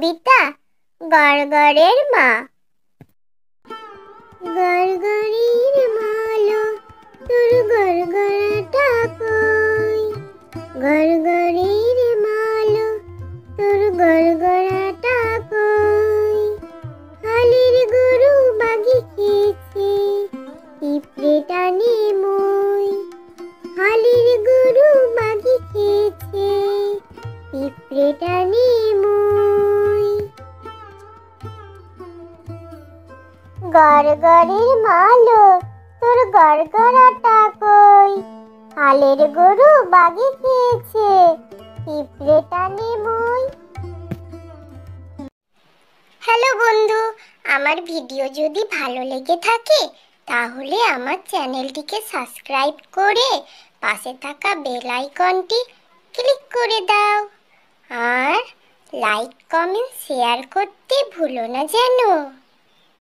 কবিতা গড়গড়ের মা। গড়গড়ের মালো তোর গড়গড়াটা কই, গড়গড়ের মালো তোর গড়গড়াটা কই। হালের গরু বাগি খেয়েছে পিঁপড়ে টানে মই, হালের গরু বাগি খেয়েছে পিঁপড়ে টানে মই। গড়গড়ের মালো তোর গড়গড়াটা কই, হালের গরু বাগি খেয়েছে পিঁপড়ে টানে মই। হ্যালো বন্ধু, আমার ভিডিও যদি ভালো লেগে থাকে তাহলে আমার চ্যানেলটিকে সাবস্ক্রাইব করে পাশে থাকা বেল আইকনটি ক্লিক করে দাও, আর লাইক কমেন্ট শেয়ার করতে ভুলো না যেন।